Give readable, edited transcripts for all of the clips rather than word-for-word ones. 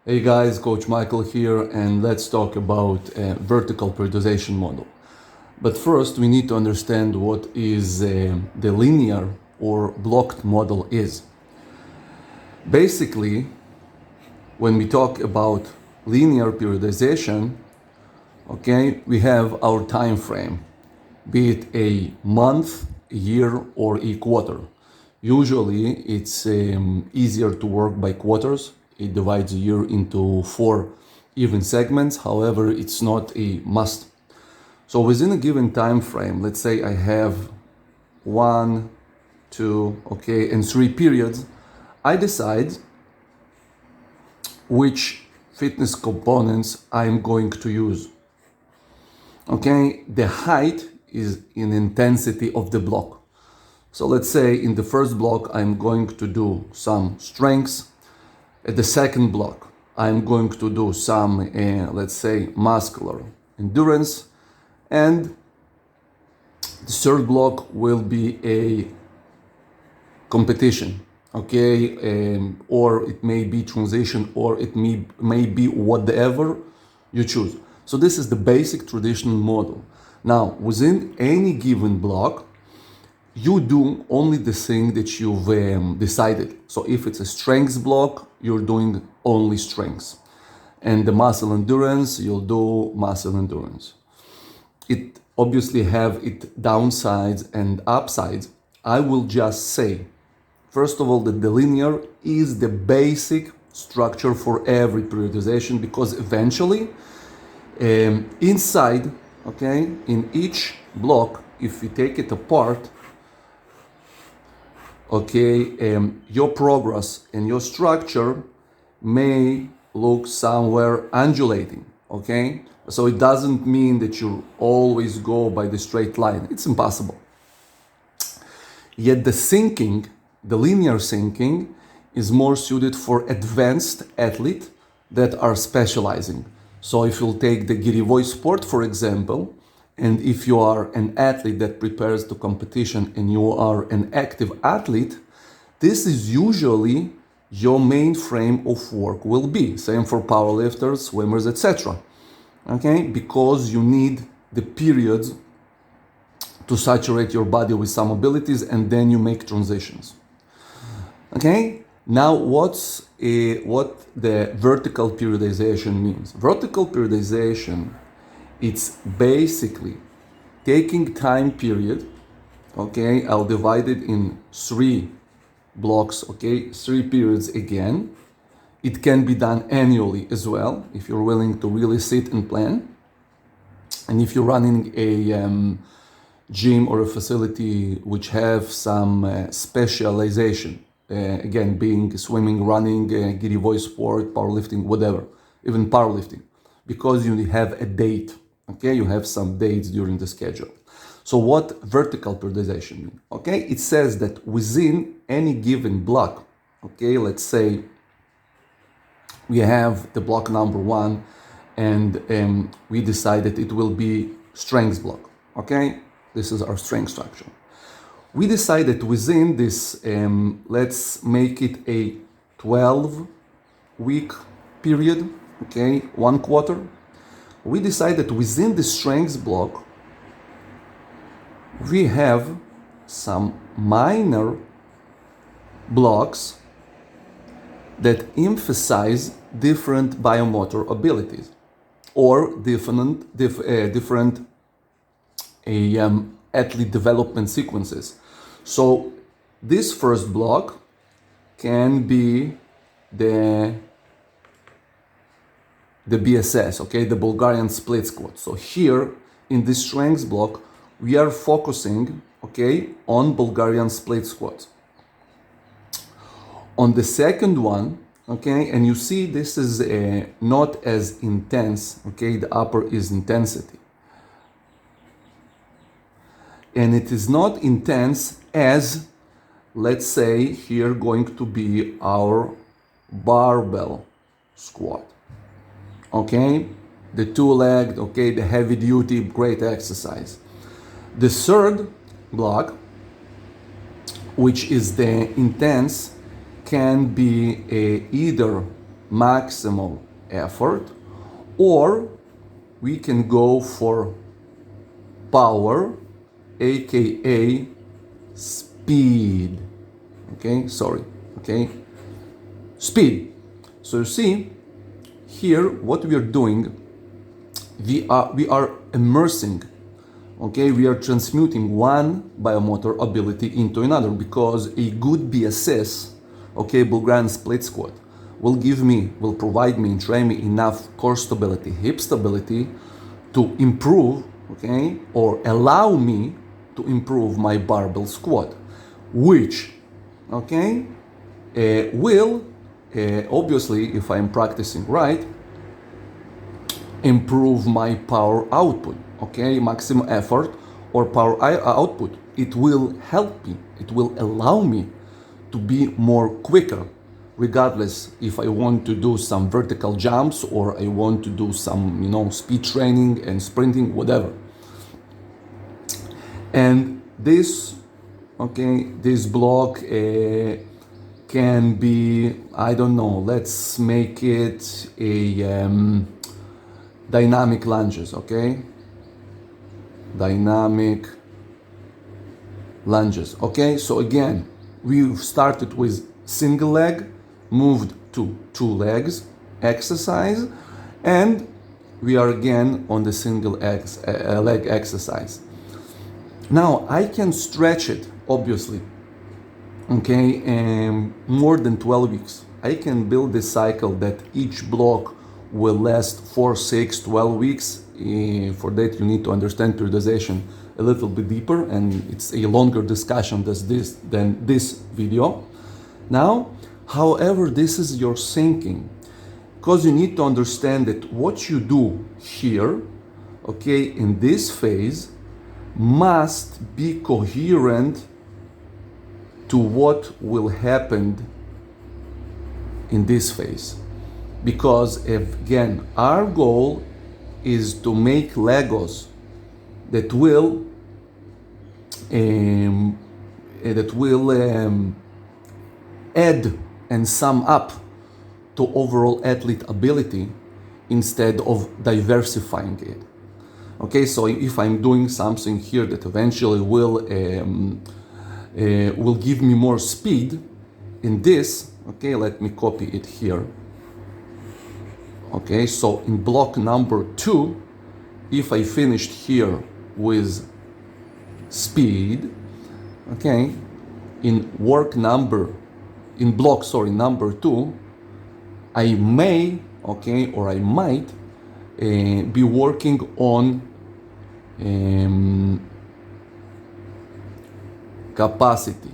Hey guys, Coach Michael here, and let's talk about a vertical periodization model. But first, we need to understand what is the linear or blocked model is. Basically, when we talk about linear periodization, okay, we have our time frame, be it a month, a year, or a quarter. Usually, it's easier to work by quarters. It divides a year into 4 even segments. However, it's not a must. So within a given time frame, let's say I have 1, 2, okay, and 3 periods, I decide which fitness components I'm going to use. Okay, the height is in intensity of the block. So let's say in the first block, I'm going to do some strengths. At the second block, I'm going to do some, let's say, muscular endurance. And the third block will be a competition, okay? Or it may be transition, or it may be whatever you choose. So this is the basic traditional model. Now, within any given block, you do only the thing that you've decided. So if it's a strengths block, you're doing only strengths. And the muscle endurance, you'll do muscle endurance. It obviously have its downsides and upsides. I will just say, first of all, that the linear is the basic structure for every periodization, because eventually, inside, okay, in each block, if you take it apart, okay, your progress and your structure may look somewhere undulating, okay? So it doesn't mean that you always go by the straight line. It's impossible. Yet the thinking, the linear thinking, is more suited for advanced athletes that are specializing. So if you'll take the Girivoy sport, for example, and if you are an athlete that prepares to competition and you are an active athlete, this is usually your main frame of work will be. Same for powerlifters, swimmers, etc. Okay, because you need the periods to saturate your body with some abilities, and then you make transitions. Okay, now what the vertical periodization means? Vertical periodization, it's basically taking time period, okay, I'll divide it in 3 blocks, okay, 3 periods again. It can be done annually as well, if you're willing to really sit and plan. And if you're running a gym or a facility which have some specialization, again, being swimming, running, Girivoy sport, powerlifting, whatever, even powerlifting, because you have a date. Okay, you have some dates during the schedule. So what vertical periodization means? Okay, it says that within any given block, okay, let's say we have the block number 1, and we decided it will be strengths block. Okay, this is our strength structure. We decided within this, let's make it a 12-week period, okay, 1 quarter. We decided within the strengths block, we have some minor blocks that emphasize different biomotor abilities or different athlete development sequences. So this first block can be the BSS, okay, the Bulgarian split squat. So here in this strengths block, we are focusing, okay, on Bulgarian split squats. On the second one, okay, and you see this is not as intense, okay, the upper is intensity. And it is not intense as, let's say, here going to be our barbell squat. Okay, the 2-legged, okay, the heavy duty, great exercise. The third block, which is the intense, can be either maximal effort, or we can go for power, aka speed. Okay, sorry, okay, speed. So you see here what we are doing, we are immersing, okay, we are transmuting one biomotor ability into another, because a good BSS, okay, Bulgarian split squat, will provide me and train me enough core stability, hip stability to improve, okay, or allow me to improve my barbell squat, which, okay, will obviously, if I'm practicing right, improve my power output, okay, maximum effort or power output. It will help me, it will allow me to be more quicker, regardless if I want to do some vertical jumps or I want to do some, speed training and sprinting, whatever. And this, okay, this block can be, I don't know, let's make it a dynamic lunges, okay? Dynamic lunges, okay? So again, we've started with single leg, moved to 2 legs exercise, and we are again on the single leg exercise. Now I can stretch it, obviously, okay, more than 12 weeks. I can build this cycle that each block will last 4, 6, 12 weeks. For that you need to understand periodization a little bit deeper, and it's a longer discussion than this video. Now, however, this is your thinking, because you need to understand that what you do here, okay, in this phase must be coherent to what will happen in this phase. Because again, our goal is to make Legos that will add and sum up to overall athlete ability instead of diversifying it. Okay, so if I'm doing something here that eventually will give me more speed in this, okay, let me copy it here. Okay, so in block number 2, if I finished here with speed, okay, in block number 2, I may, okay, or I might be working on capacity,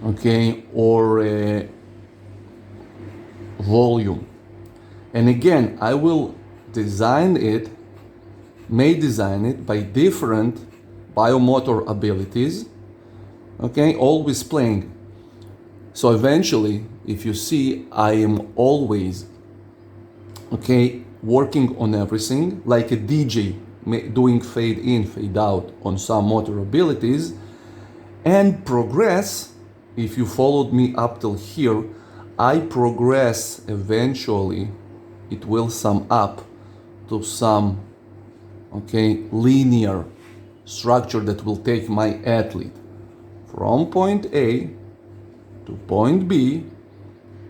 okay, or volume. And again, I will may design it by different biomotor abilities, okay, always playing. So eventually, if you see, I am always, okay, working on everything, like a DJ doing fade in, fade out on some motor abilities, and progress. If you followed me up till here, I progress eventually, it will sum up to some, okay, linear structure that will take my athlete from point A to point B,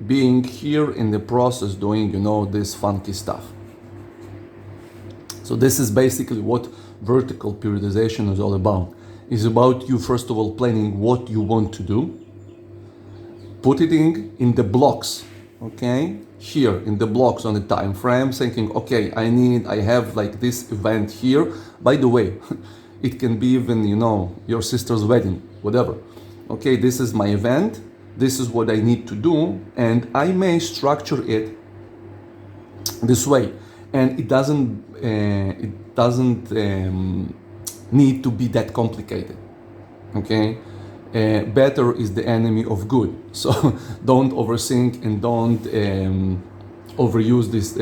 being here in the process doing, this funky stuff. So this is basically what vertical periodization is all about. It's about you, first of all, planning what you want to do, put it in the blocks, okay, here in the blocks on the time frame, thinking, okay, I have like this event here. By the way, it can be even, your sister's wedding, whatever. Okay, this is my event, this is what I need to do, and I may structure it this way. And it doesn't need to be that complicated, okay? Better is the enemy of good. So don't overthink and don't overuse this,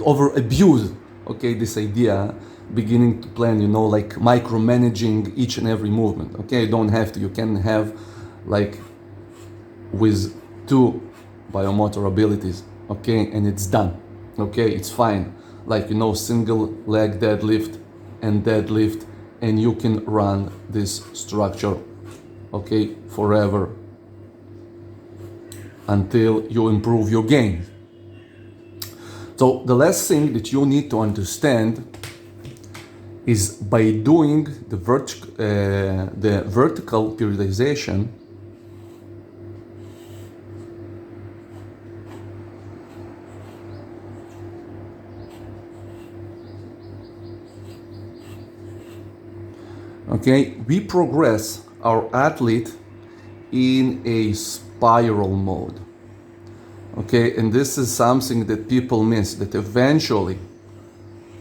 over-abuse, okay, this idea, beginning to plan, like micromanaging each and every movement, okay? You don't have to. You can have, like, with 2 biomotor abilities, okay, and it's done, okay, it's fine. Like, single leg deadlift and deadlift, and you can run this structure, okay, forever until you improve your game. So the last thing that you need to understand is by doing the vertical periodization, okay, we progress our athlete in a spiral mode. Okay, and this is something that people miss, that eventually,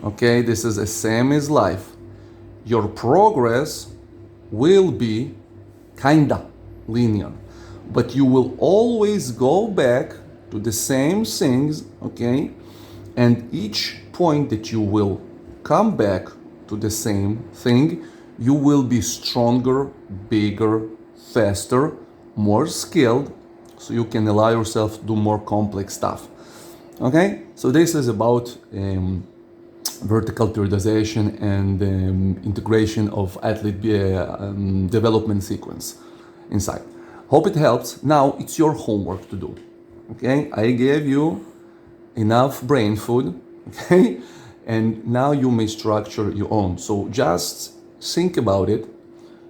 okay, this is the same as life. Your progress will be kinda linear, but you will always go back to the same things, okay? And each point that you will come back to the same thing, you will be stronger, bigger, faster, more skilled, so you can allow yourself to do more complex stuff. Okay, so this is about vertical periodization and integration of athlete development sequence inside. Hope it helps. Now it's your homework to do. Okay, I gave you enough brain food. Okay, and now you may structure your own. So just think about it.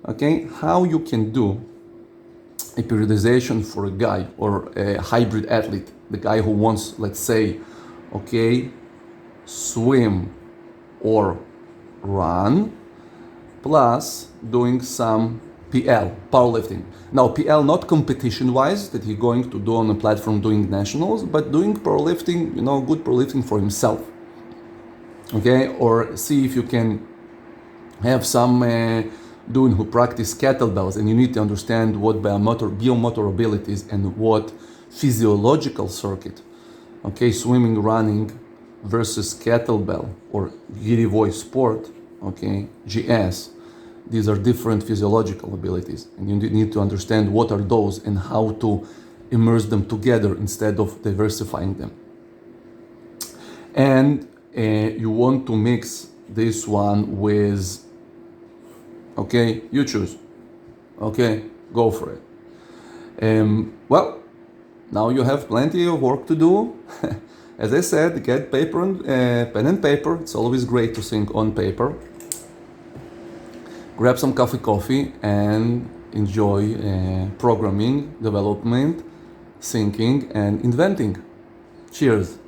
Okay, how you can do a periodization for a guy or a hybrid athlete, the guy who wants, let's say, okay, swim or run, plus doing some PL, powerlifting. Now, PL not competition-wise, that he's going to do on a platform doing nationals, but doing powerlifting, good powerlifting for himself. Okay, or see if you can have some doing who practice kettlebells, and you need to understand what biomotor abilities and what physiological circuit, okay, swimming, running versus kettlebell or giddy voice sport, okay, GS. These are different physiological abilities, and you need to understand what are those and how to immerse them together instead of diversifying them. And you want to mix this one with, okay, you choose. Okay, go for it. Well, now you have plenty of work to do. As I said, get paper and pen and paper. It's always great to think on paper. Grab some coffee, and enjoy programming, development, thinking, and inventing. Cheers.